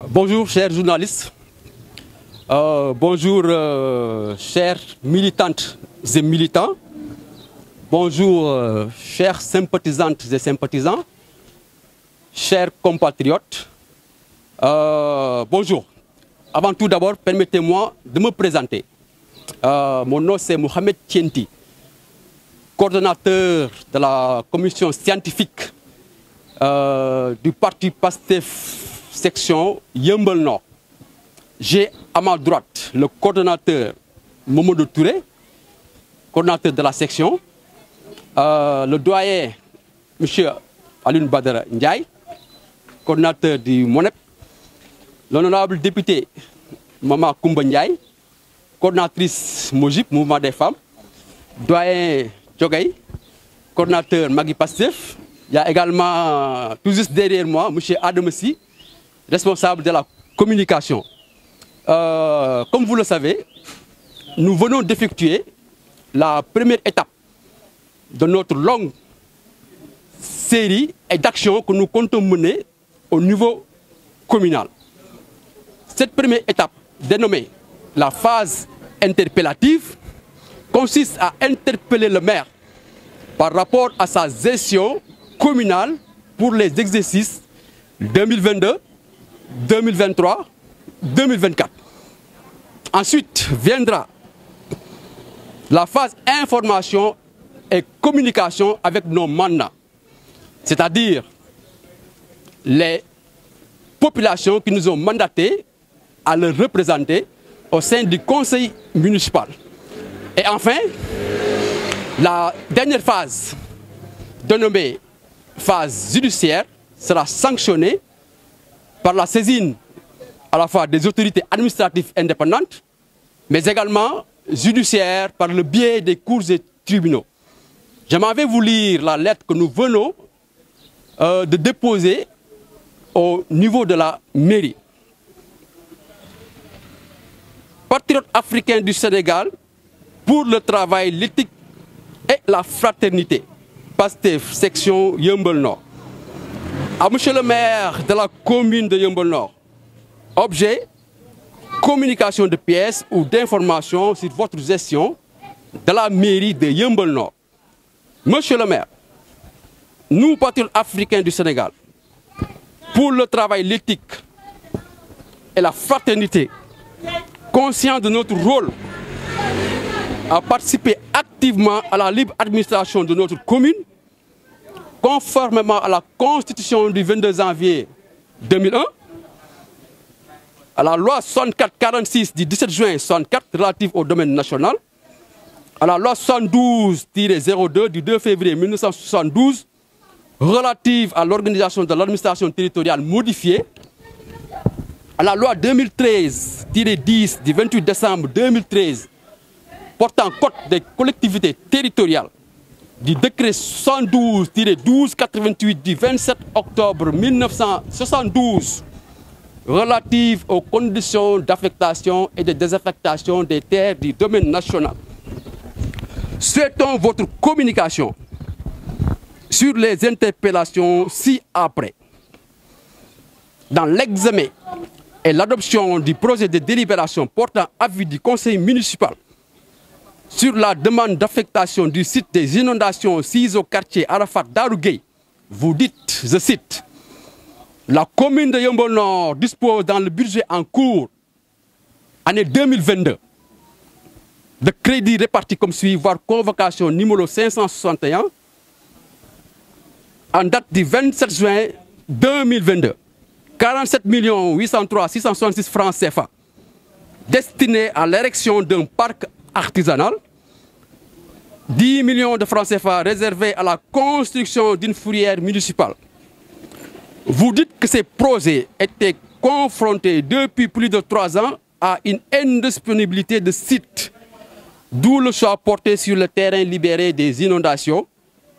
Bonjour chers journalistes, bonjour chères militantes et militants, bonjour chères sympathisantes et sympathisants, chers compatriotes, bonjour. Avant tout d'abord, permettez-moi de me présenter. Mon nom c'est Mohamed Tienti, coordonnateur de la commission scientifique du parti PASTEF section Yeumbeul Nord. J'ai à ma droite le coordonnateur Mamadou Touré, coordonnateur de la section, le doyen M. Alioune Badara Ndiaye, coordonnateur du MONEP, l'honorable député Mama Koumba Ndiaye, coordonnatrice Mojib, Mouvement des femmes, doyen Djogay, coordonnateur Magui Pastef. Il y a également, tout juste derrière moi, M. Adamessi, responsable de la communication. Comme vous le savez, nous venons d'effectuer la première étape de notre longue série d'actions que nous comptons mener au niveau communal. Cette première étape, dénommée la phase interpellative, consiste à interpeller le maire par rapport à sa gestion communale pour les exercices 2022, 2023, 2024. Ensuite viendra la phase information et communication avec nos mandats, c'est-à-dire les populations qui nous ont mandatés à le représenter au sein du conseil municipal. Et enfin, la dernière phase, dénommée phase judiciaire, sera sanctionnée par la saisine à la fois des autorités administratives indépendantes, mais également judiciaire par le biais des cours et tribunaux. Je m'en vais vous lire la lettre que nous venons de déposer au niveau de la mairie. Patriotes africains du Sénégal pour le travail, l'éthique et la fraternité. PASTEF, section Yeumbeul Nord. À monsieur le maire de la commune de Yeumbeul Nord. Objet, communication de pièces ou d'informations sur votre gestion de la mairie de Yeumbeul Nord. Monsieur le maire, nous, patriotes africains du Sénégal, pour le travail, l'éthique et la fraternité, conscients de notre rôle à participer activement à la libre administration de notre commune, conformément à la Constitution du 22 janvier 2001, à la loi 64-46 du 17 juin 64 relative au domaine national, à la loi 72-02 du 2 février 1972 relative à l'organisation de l'administration territoriale modifiée, à la loi 2013-10 du 28 décembre 2013 portant code des collectivités territoriales, du décret 72-1288 du 27 octobre 1972 relative aux conditions d'affectation et de désaffectation des terres du domaine national. Souhaitons votre communication sur les interpellations ci-après. Dans l'examen et l'adoption du projet de délibération portant avis du conseil municipal sur la demande d'affectation du site des inondations situées au quartier Arafat Darougay, vous dites, je cite, la commune de Yeumbeul Nord dispose dans le budget en cours, année 2022, de crédits répartis comme suit, voire convocation numéro 561, en date du 27 juin 2022, 47 803 666 francs CFA, destinés à l'érection d'un parc artisanal, 10 millions de francs CFA réservés à la construction d'une fourrière municipale. Vous dites que ces projets étaient confrontés depuis plus de 3 ans à une indisponibilité de site, d'où le choix porté sur le terrain libéré des inondations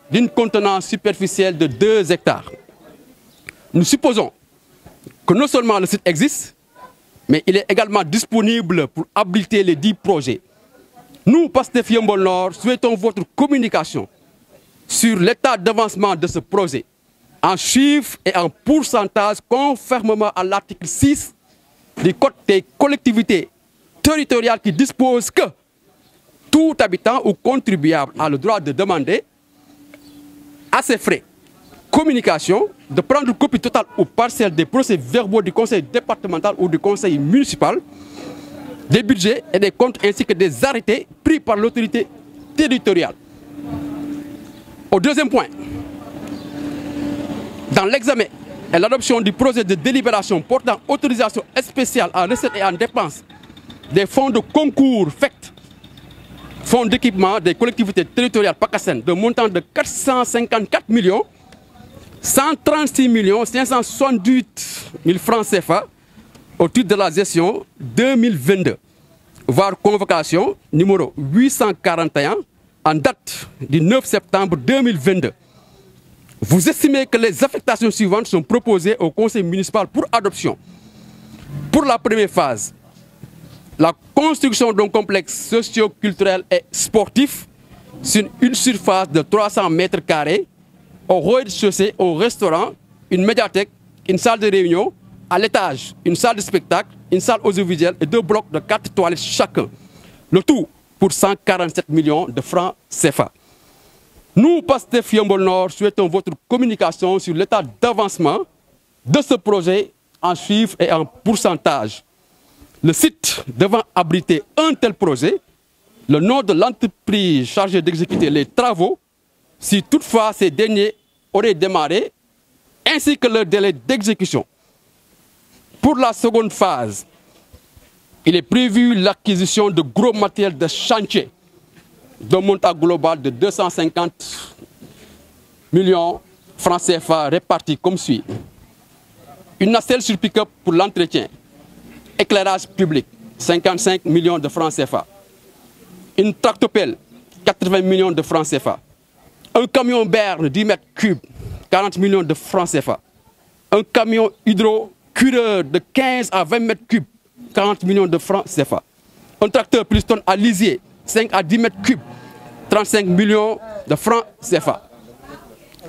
d'une contenance superficielle de 2 hectares. Nous supposons que non seulement le site existe, mais il est également disponible pour habiliter les 10 projets. Nous, PASTEF Yeumbeul Nord, souhaitons votre communication sur l'état d'avancement de ce projet, en chiffres et en pourcentage, conformément à l'article 6 du Code des collectivités territoriales qui dispose que tout habitant ou contribuable a le droit de demander à ses frais communication de prendre copie totale ou partielle des procès-verbaux du conseil départemental ou du conseil municipal, des budgets et des comptes ainsi que des arrêtés pris par l'autorité territoriale. Au deuxième point, dans l'examen et l'adoption du projet de délibération portant autorisation spéciale en recettes et en dépenses des fonds de concours FECT, fonds d'équipement des collectivités territoriales PACASEN, de montant de 454 136 578 000 francs CFA au titre de la gestion 2022, voire convocation numéro 841 en date du 9 septembre 2022. Vous estimez que les affectations suivantes sont proposées au conseil municipal pour adoption. Pour la première phase, la construction d'un complexe socio-culturel et sportif sur une surface de 300 mètres carrés, au rez-de-chaussée, au restaurant, une médiathèque, une salle de réunion, à l'étage, une salle de spectacle, une salle audiovisuelle et 2 blocs de 4 toilettes chacun. Le tout pour 147 millions de francs CFA. Nous, Pastef Yeumbeul Nord, souhaitons votre communication sur l'état d'avancement de ce projet en chiffres et en pourcentage. Le site devant abriter un tel projet, le nom de l'entreprise chargée d'exécuter les travaux, si toutefois ces derniers auraient démarré, ainsi que leur délai d'exécution. Pour la seconde phase, il est prévu l'acquisition de gros matériel de chantier d'un montant global de 250 millions francs CFA répartis comme suit. Une nacelle sur pick-up pour l'entretien, éclairage public, 55 millions de francs CFA. Une tractopelle, 80 millions de francs CFA. Un camion berne 10 mètres cubes, 40 millions de francs CFA. Un camion hydrocureur de 15 à 20 mètres cubes, 40 millions de francs CFA. Un tracteur piston à lisier, 5 à 10 mètres cubes, 35 millions de francs CFA.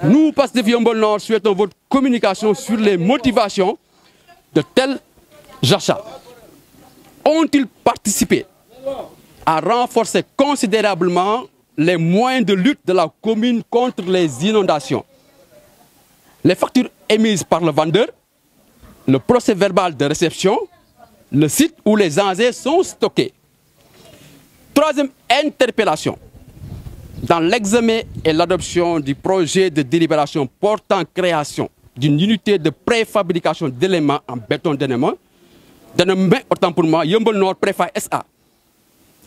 Nous, Pastef Yeumbeul Nord, souhaitons votre communication sur les motivations de tels achats. Ont-ils participé à renforcer considérablement les moyens de lutte de la commune contre les inondations? Les factures émises par le vendeur, le procès-verbal de réception, le site où les engins sont stockés. Troisième interpellation. Dans l'examen et l'adoption du projet de délibération portant création d'une unité de préfabrication d'éléments en béton dénommé, autant pour moi, Yeumbeul Nord Préfa SA,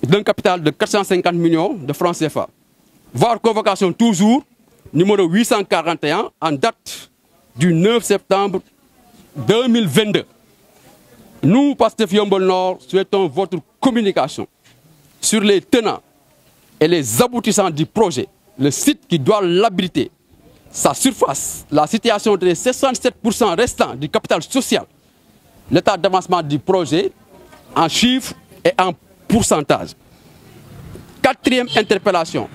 d'un capital de 450 millions de francs CFA. Voire convocation toujours, numéro 841, en date du 9 septembre 2022. Nous, Pastef Yeumbeul Nord, souhaitons votre communication sur les tenants et les aboutissants du projet, le site qui doit l'abriter, sa surface, la situation des 67% restants du capital social, l'état d'avancement du projet en chiffres et en pourcentage. Quatrième interpellation.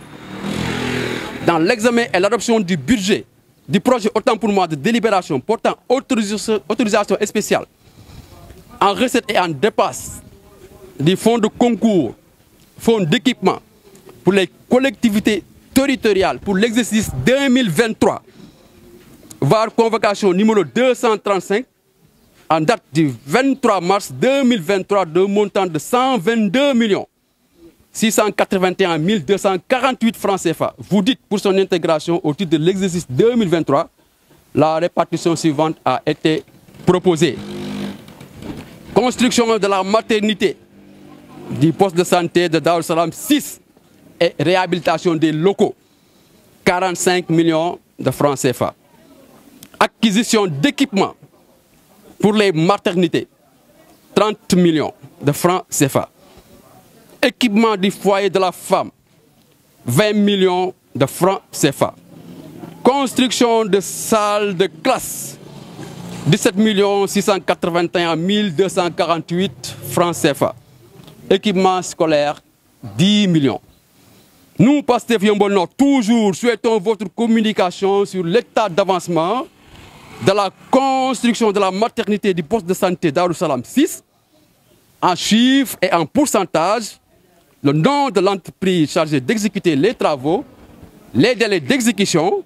Dans l'examen et l'adoption du budget du projet autant pour moi de délibération portant autorisation spéciale en recettes et en dépenses des fonds de concours, fonds d'équipement pour les collectivités territoriales pour l'exercice 2023, voire convocation numéro 235 en date du 23 mars 2023 d'un montant de 122 681 248 francs CFA. Vous dites pour son intégration au titre de l'exercice 2023, la répartition suivante a été proposée. Construction de la maternité du poste de santé de Darou Salam 6 et réhabilitation des locaux, 45 millions de francs CFA. Acquisition d'équipements pour les maternités, 30 millions de francs CFA. Équipement du foyer de la femme, 20 millions de francs CFA. Construction de salles de classe, 17 681 248 francs CFA. Équipement scolaire, 10 millions. Nous, Pastef Yeumbeul Nord, toujours souhaitons votre communication sur l'état d'avancement de la construction de la maternité du poste de santé Darou Salam 6 en chiffres et en pourcentage, le nom de l'entreprise chargée d'exécuter les travaux, les délais d'exécution,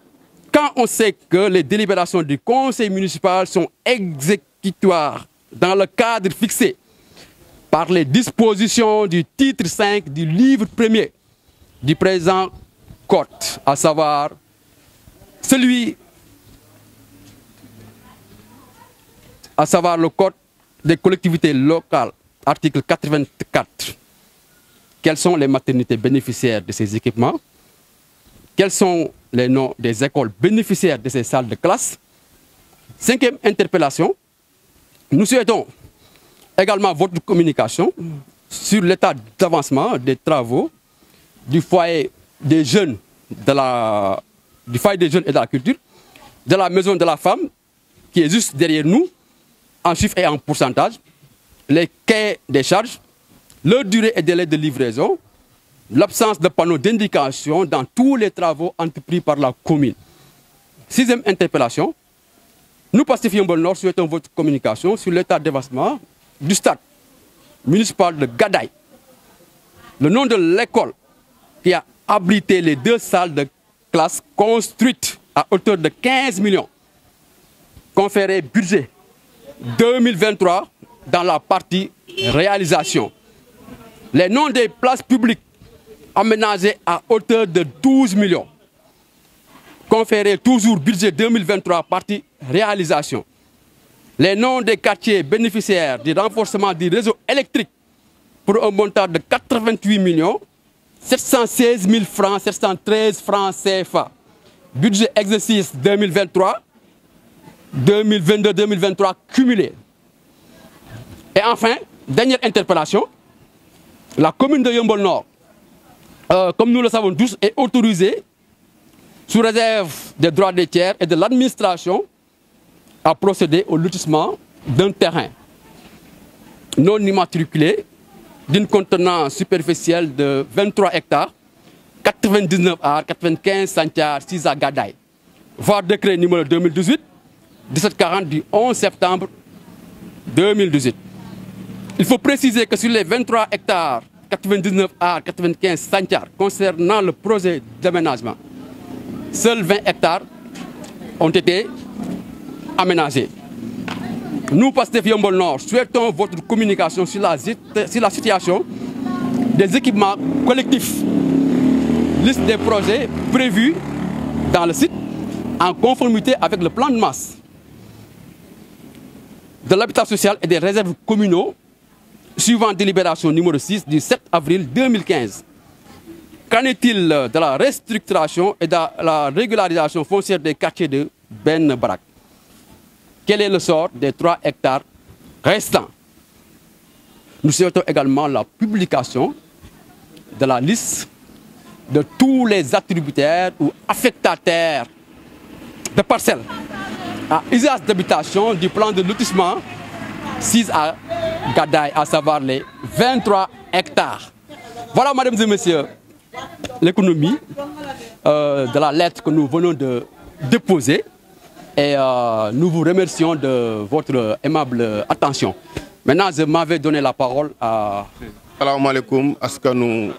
quand on sait que les délibérations du conseil municipal sont exécutoires dans le cadre fixé par les dispositions du titre 5 du livre 1er du présent code, à savoir le code des collectivités locales, article 84. Quelles sont les maternités bénéficiaires de ces équipements? Quels sont les noms des écoles bénéficiaires de ces salles de classe? 5e interpellation. Nous souhaitons également votre communication sur l'état d'avancement des travaux du foyer des jeunes et de la culture, de la maison de la femme, qui est juste derrière nous, en chiffres et en pourcentage, les cahiers des charges, leur durée et délai de livraison, l'absence de panneaux d'indication dans tous les travaux entrepris par la commune. 6e interpellation. Nous, Pastef Yeumbeul Nord, souhaitons votre communication sur l'état d'avancement du stade municipal de Gadaye. Le nom de l'école qui a abrité les 2 salles de classe construites à hauteur de 15 millions. Conféré budget 2023 dans la partie réalisation. Les noms des places publiques aménagées à hauteur de 12 millions. Conféré toujours budget 2023 partie réalisation. Les noms des quartiers bénéficiaires du renforcement du réseau électrique pour un montant de 88 millions 716 000 francs, 713 francs CFA. Budget exercice 2023, 2022-2023 cumulé. Et enfin, dernière interpellation, la commune de Yeumbeul Nord, comme nous le savons tous, est autorisée, sous réserve des droits des tiers et de l'administration, à procéder au lotissement d'un terrain non immatriculé d'une contenance superficielle de 23 hectares, 99 arts, 95 centiares, 6 à Gadaye. Voir décret numéro 2018-1740 du 11 septembre 2018. Il faut préciser que sur les 23 hectares, 99 arts, 95 centiares concernant le projet d'aménagement, seuls 20 hectares ont été aménagés. Nous, Pastef Yeumbeul Nord, souhaitons votre communication sur la situation des équipements collectifs. Liste des projets prévus dans le site en conformité avec le plan de masse de l'habitat social et des réserves communaux suivant délibération numéro 6 du 7 avril 2015. Qu'en est-il de la restructuration et de la régularisation foncière des quartiers de Ben Barak? Quel est le sort des 3 hectares restants? Nous souhaitons également la publication de la liste de tous les attributaires ou affectataires de parcelles à usage d'habitation du plan de lotissement 6 à Gadaye, à savoir les 23 hectares. Voilà, mesdames et messieurs, l'économie de la lettre que nous venons de déposer. Et nous vous remercions de votre aimable attention. Maintenant, je m'avais donné la parole à... Salam alaikum, askanu.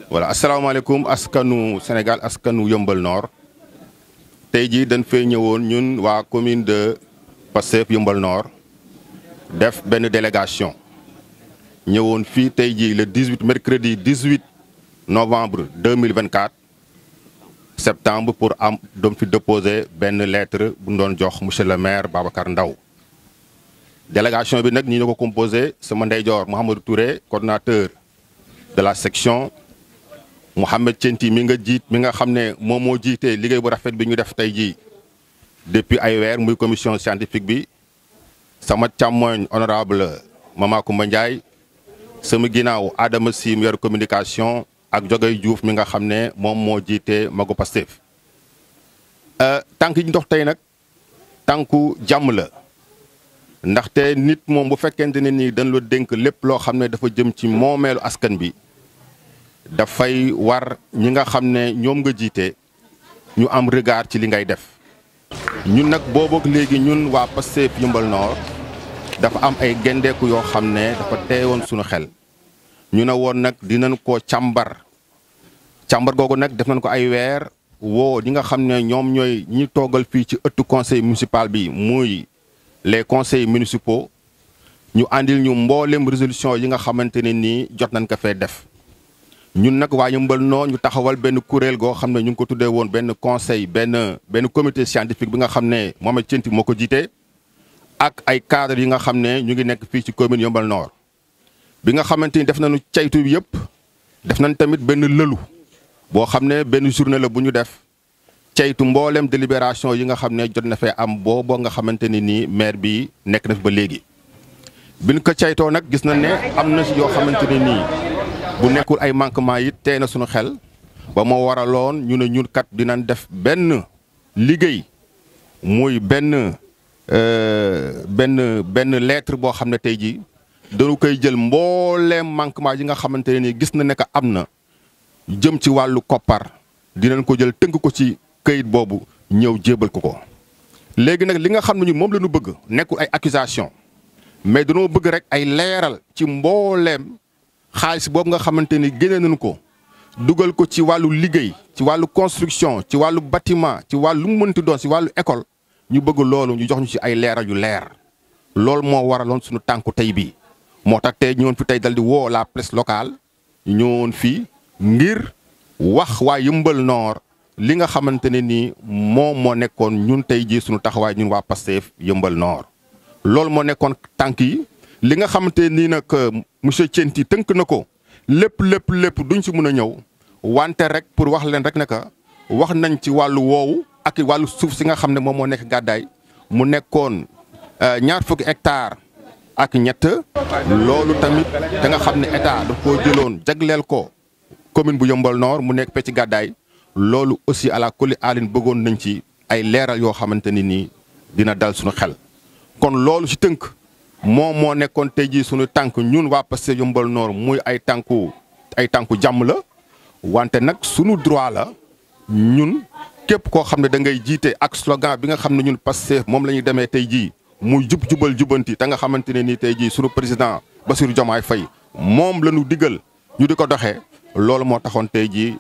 Voilà, assalamu alaikum, askanu Sénégal, askanu Yeumbeul Nord. Tey jii dañ fay ñëwoon ñun waa commune de Pastef Yeumbeul Nord def benn délégation. ñëwoon fii tey jii le 18 mercredi 18 novembre 2024 septembre pour am doon fi déposer benn lettre bu ñu doon jox monsieur le maire Babacar Ndaw. Délégation bi nag ñi ñu ko composé sama ndeyjoor Mouhamadou Touré, coordonnateur de la section, Mohamed Tienti mi nga xam ne moom moo jiite liggéey bu rafet bi ñu def tey jii depuis ay weer muy commission scientifique bi, sama càmmoñ honorable Mama Koumba Ndiaye, sama ginnaaw Adama Sy mu yor communication ak Jogay Diouf mi nga xam ne moom moo jiite Magu Pastef. tànk yi ñu dox tey nag tànku jàmm la ndaxte nit moom bu fekkente ne nii dañ la dénk lépp loo xam ne dafa jëm ci moomeelu askan bi dafay war ñi nga xam ne ñoom nga jiite ñu am regard ci li ngay def. ñun nag boobu ak léegi ñun waa Pastef Yeumbeul Nord dafa am ay gendeeku yoo xam ne dafa teewoon suñu xel ñu ne woon nag dinañ ko càmbar googu nag def nañ ko ay weer woo ñi nga xam ne ñoom ñooy ñi toogal fii ci ëttu conseil municipal bi muy les conseils municipaux ñu àndil ñu mboolem résolution yi nga xamante ne nii jot nañ ko fee def. ñun nag waa Yeumbeul Nord ñu taxawal benn kuréel goo xam ne ñu ngi ko tuddee woon benn conseil benn comité scientifique bi nga xam ne Mohamed Tienti moo ko jiite ak ay cadres yi nga xam ne ñu ngi nekk fii ci commune Yeumbeul Nord. bi nga xamante ni def nañu caytu bi yëpp def nañ tamit benn lëlu boo xam ne benn journée la bu ñu def caytu mboolem délibération yi nga xam ne jot na fee am booboo nga xamante ni nii maire bi nekk na fi ba léegi. biñ ko caytoo nag gis nañ ne am na si yoo xamante ne nii. bu nekkul ay manquement yi tey na suñu xel ba moo waraloon ñu ne ñun kat dinañ def benn liggéey muy benn lettre boo xam ne tey jii dañu koy jël mbooleem manquement yi nga xamante ne nii gis na ne que am na jëm ci wàllu koppar dinañ ko jël tënk ko ci këyit boobu ñëw jébal ko. léegi nag li nga xam ne ñun moom la ñu bëgg nekkul ay accusation mais dañoo bëgg rek ay leeral ci mbooleem. xaalis boobu nga xamante ni génne nañu ko dugal ko ci wàllu liggéey ci wàllu construction ci wàllu bâtiment ci wàllu lu mu mënti doon ci wàllu école ñu bëgg loolu ñu jox ñu ci ay leeral yu leer loolu moo waraloon suñu tànku tey bii moo tax tey ñëwoon fi tey dal di woo la presse locale ñëwoon fii ngir wax waa Yeumbeul Nord li nga xamante ne nii moom moo nekkoon ñun tey jii suñu taxawaay ñun waa Pastef Yeumbeul Nord loolu moo nekkoon tànk yi. li nga xamante nii nag monsieur Tienti tënk na ko lépp duñ ci mën a ñëw wante rek pour wax leen rek ne que wax nañ ci wàllu woowu ak wàllu suuf si nga xam ne moom moo nekk gàddaay mu nekkoon 20 hectares ak ñett loolu tamit da nga xam ne état daf koo jëloon jagleel ko commune bu Yeumbeul Nord mu nekk pecc gàddaay loolu aussi à la kulli alin bëggoon nañ ci ay leeral yoo xamante ni nii dina dal suñu xel kon loolu ci tënk. moom moo nekkoon tey jii suñu tànk ñun waa Pastef Yeumbeul Nord muy ay tànku jàmm la wante nag suñu droit la ñun képp koo xam ne da ngay jiite ak slogan bi nga xam ne ñun Pastef moom la ñuy demee tey jii muy jubal jubanti te nga xamante ne nii tey jii suñu président Bassirou Diomaye Faye moom la ñu digal ñu di ko doxee loolu moo taxoon tey jii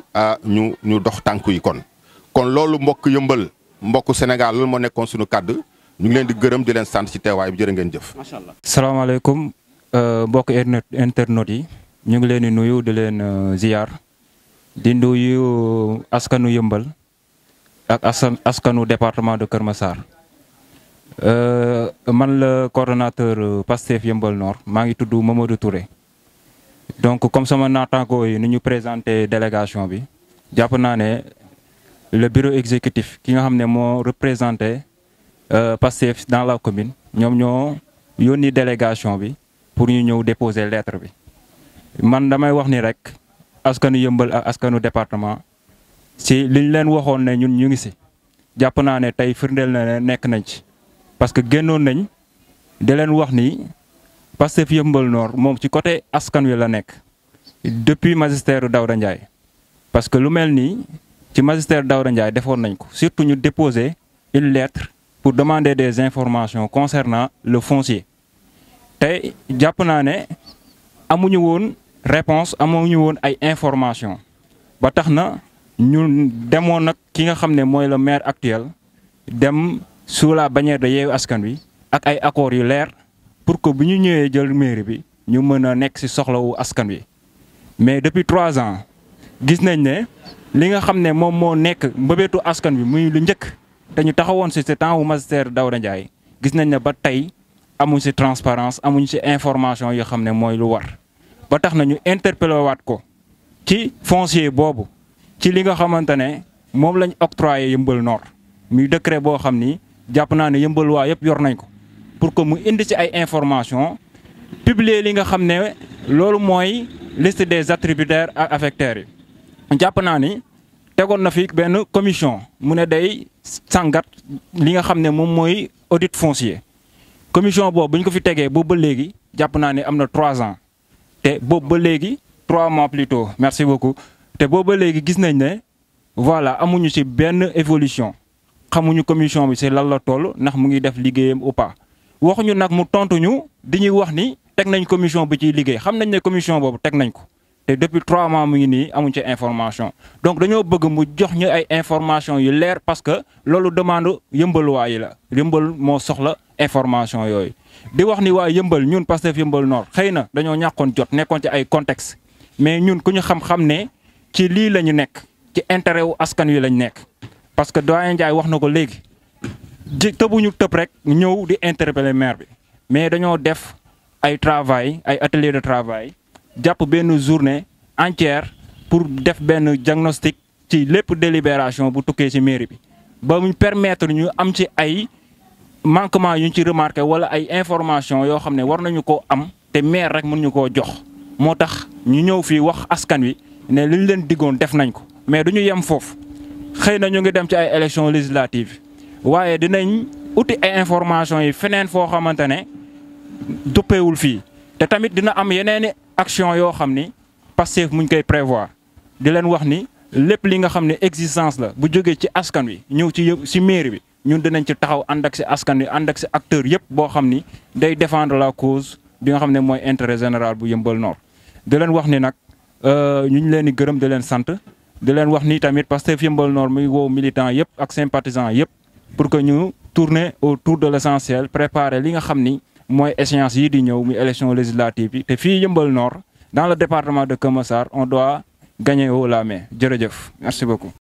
ñu dox tànk yi kon loolu mbokk Yeumbeul mbokk Sénégal loolu moo nekkoon suñu kàddu. ñu ngi leen di gërëm di leen sant ci teewaay bi jërë ngeen jëf. macha allah. salaamaaleykum mbokk internautes yi ñu ngi leen di nuyu di leen ziar di nuyu askanu Yeumbeul ak askanu département de Kër Massar man la coordonnateur Pastef Yeumbeul Nord maa ngi tudd Mamadou Touré. donc comme sama naataango yi ni ñu présenté délégation bi jàpp naa ne le bureau exécutif ki nga xam ne moo représenté. Pastef dans la commune ñoom ñoo yónni délégation bi pour ñu ñëw déposer lettre bi man damay wax ni rek askanu Yeumbeul ak askanu département si liñ leen waxoon ne ñun ñu ngi si jàpp naa ne tey firndeel na ne nekk nañ ci parce que génnoon nañ di leen wax ni Pastef Yeumbeul Nord moom ci côté askan wi la nekk depuis magistère Daouda Ndiaye parce que lu mel nii ci magistère Daouda Ndiaye defoon nañ ko surtout ñu déposer une lettre pour demander des informations concernant le foncier tey jàpp naa ne amuñu woon réponse amuñu woon ay informations ba tax na ñu demoon nag ki nga xam ne mooy le maire actuel dem sous la bannière de Yewwi Askan Wi ak ay accords yu leer pour que bu ñu ñëwee jël mairie bi ñu mën a nekk ci soxlawu askan wi mais depuis 3 ans gis nañ ne li nga xam ne moom moo nekk mbëbëtu askan wi muy lu njëkk. te ñu taxawoon ci temps wu magistère Daouda Ndiaye gis nañ ne ba tey amuñ ci transparence amuñ ci information yoo xam ne mooy lu war ba tax na ñu interpellé waat ko ci foncier boobu ci li nga xamante ne moom lañ octroyé Yeumbeul Nord muy décret boo xam ni jàpp naa ne Yeumbeul waa yëpp yor nañ ko pour que mu indi ci ay information publier li nga xam ne loolu mooy liste des attributaires ak affectaires yi jàpp naa ni tegoon na fi benn commission mu ne day sàngat li nga xam ne moom mooy audit foncier commission boobu bu ñu ko fi tegee boobu ba léegi jàpp naa ne am na 3 ans te boobu ba léegi 3 mois plus tôt merci beaucoup te booba léegi gis nañ ne voilà amuñu ci benn évolution xamuñu commission bi ci lan la toll ndax mu ngi def liggéeyam ou pas waxuñu nag mu tontuñu di ñuy wax ni teg nañ commission bi ciy liggéey xam nañ ne commission boobu teg nañ ko te depuis 3 mois mu ngi nii amuñ ci information donc dañoo bëgg mu jox ñu ay information yu leer parce que loolu demande yëmbal waa yi la yëmbal moo soxla information yooyu di wax ni waa yëmbal ñun Pastef yëmbal Nord xëy na dañoo ñàkkoon jot nekkoon ci ay contexte mais ñun ku ñu xam-xam ne ci lii la ñu nekk ci intérêt wu askan wi lañ nekk parce que doyen Ndiaye wax na ko léegi tëbuñu tëb rek ñëw di interpeller maire bi mais dañoo def ay travail ay atelier de travail jàpp benn journée entière pour def benn diagnostic ci lépp délibération bu tukkee ci mairie bi ba mu permettre ñu am ci ay manquement yu ñu ci remarqué wala ay information yoo xam ne war nañu koo am te maire rek mën ñu koo jox moo tax ñu ñëw fii wax askan wi ne li ñu leen diggoon def nañ ko mais duñu yem foofu xëy na ñu ngi dem ci ay élections législatives waaye dinañ uti ay information yi feneen foo xamante ne duppeewul fii te tamit dina am yeneeni action yoo xam ni Pastef muñ koy prévoir di leen wax ni lépp li nga xam ne existence la bu jógee ci askan wi ñëw ci mairie bi ñun dinañ ci taxaw ànd ak si askan wi ànd ak si acteurs yëpp boo xam ni day défendre la cause bi nga xam ne mooy intérêt général bu Yeumbeul Nord di leen wax ni nag ñu ngi leen di gërëm di leen sant di leen wax ni tamit Pastef Yeumbeul Nord muy woo militants yëpp ak sympathisants yëpp pour que ñu tourner autour de l'essentiel préparer li nga xam ni mooy échéance yi di ñëw muy élection législative yi te fii Yeumbeul Nord dans le département de Keur Massar on doit gagner haut la main jërëjëf merci beaucoup